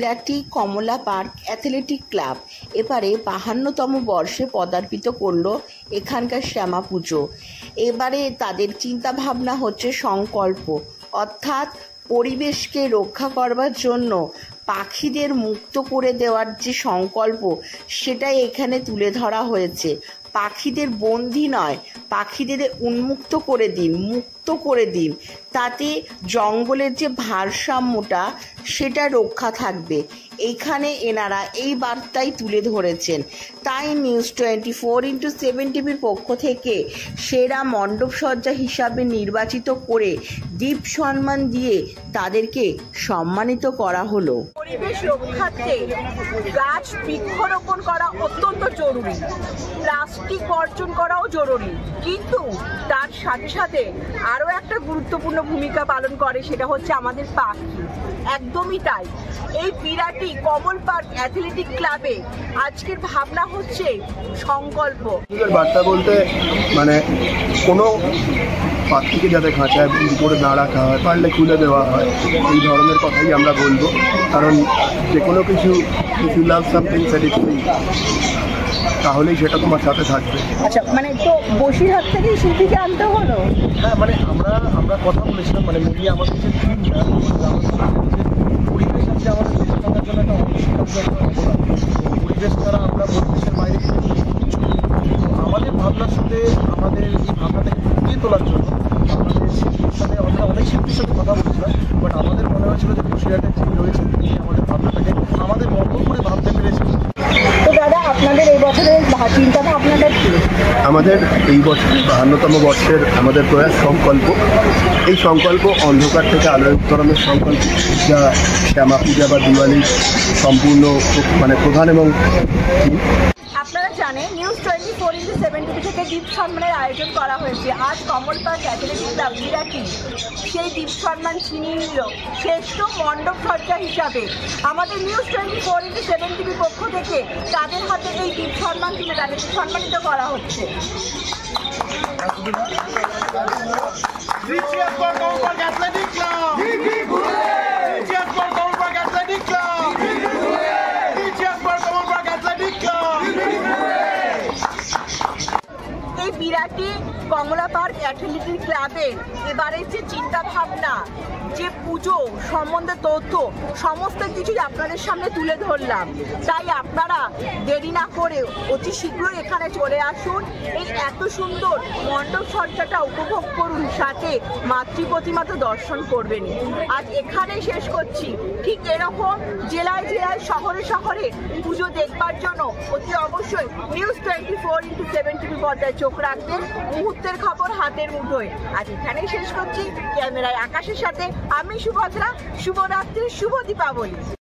বিরাটি কমলা park athletic club এবারে ৫২তম বর্ষে পদার্পিত করল এখানকার শ্যামা পুজো। এবারে তাদের চিন্তাভাবনা হচ্ছে সংকল্প, অর্থাৎ পরিবেশকে রক্ষা করবার জন্য পাখিদের মুক্ত করে দেওয়ার যে সংকল্প সেটাই এখানে তুলে ধরা হয়েছে। পাখিদের বন্দি নয়, পাখিদের উন্মুক্ত করে দিন, মুক্ত করে দিন, তাতে জঙ্গলের যে ভারসাম্যটা সেটা রক্ষা থাকবে। এইখানে এনারা এই বার্তাই তুলে ধরেছেন। তাই News24x7 টিভির পক্ষ থেকে সেরা মণ্ডপসজ্জা হিসাবে নির্বাচিত করে দীপ সম্মান দিয়ে তাদেরকে সম্মানিত করা হলো। পরিবেশ রক্ষার্থে গাছ বৃক্ষরোপণ করা অত্যন্ত জরুরি, প্লাস্টিক বর্জন করাও জরুরি, কিন্তু তার সাথে সাথে আরও একটা গুরুত্বপূর্ণ ভূমিকা পালন করে, সেটা হচ্ছে আমাদের পাখি। একদমই তাই। এই বিরাটি কমল পার্ক অ্যাথলেটিক ক্লাবে আজকের ভাবনা হচ্ছে সংকল্প। বার্তা বলতে মানে কোনো পাখিকে যাতে খাঁচায় বন্দি করে না রাখা হয়, পারলে খুলে দেওয়া হয়, এই ধরনের কথাই আমরা বলবো। কারণ যে কোনো কিছু if you love something satisfy, তাহলেই সেটা তোমার সাথে থাকবে। আচ্ছা, মানে তো বসিরহাট থেকে শিল্পীকে আনতে হলো? হ্যাঁ, মানে আমরা কথা বলেছিলাম, মানে মিডিয়া আমাদের যে টিমটা, পরিবেশ আছে আমাদের দেশে থাকার জন্য একটা পরিবেশ ছাড়া আমরা পরিবেশের বাইরে আমাদের ভাবনার সাথে আমাদের এই ভাবনাটাকে ফুটিয়ে তোলার জন্য আমাদের শিল্পীর সাথে অনেক শিল্পীর সাথে কথা বলেছিলাম। বাট আমাদের মনে হয়েছিল যে বসিরহাটের যিনি রয়েছেন তিনি আমাদের ভাবনাটাকে আমাদের মতো করে ভাবতে পেরেছেন। তো দাদা, আপনাদের এই বছরের চিন্তা ভাবনাটা কি? আমাদের এই বছর ৫২তম বর্ষের আমাদের প্রয়াস সংকল্প। এই সংকল্প অন্ধকার থেকে আলোয় উত্তরণের সংকল্প, যা শ্যামা পূজা বা দিওয়ালির সম্পূর্ণ মানে প্রধান। এবং আপনারা জানেন News24x7 টিভি থেকে দীপ সম্মানের আয়োজন করা হয়েছে। আজ কমল পার্ক অ্যাথলেটিক ক্লাব বিরাটি সেই দীপ সম্মান ছিনিয়ে নিল শ্রেষ্ঠ মণ্ডপ সজ্জা হিসাবে। আমাদের News24x7 টিভির পক্ষ থেকে তাদের হাতে এই দীপ সম্মান তুলে তাদেরকে সম্মানিত করা হচ্ছে। এই বিরাটি কমলা পার্ক অ্যাথলেটিক ক্লাবের এবারে যে চিন্তা ভাবনা, যে পুজো সম্বন্ধে তথ্য, সমস্ত কিছুই আপনাদের সামনে তুলে ধরলাম। তাই আপনারা দেরি না করে অতি শীঘ্রই এখানে চলে আসুন, এই এত সুন্দর মণ্ডপ সজ্জাটা উপভোগ করুন, সাথে মাতৃ প্রতিমা তো দর্শন করবেন। আজ এখানেই শেষ করছি। ঠিক এরকম জেলায় জেলায় শহরে শহরে পুজো দেখবার জন্য অতি অবশ্যই News24x7 টিভি পর্দায় চোখ রাখবেন। মুহূর্তের খবর হাতের মুঠোয়। আজ এখানেই শেষ করছি। ক্যামেরায় আকাশের সাথে আমি সুভদ্রা। শুভরাত্রি, শুভ দীপাবলি।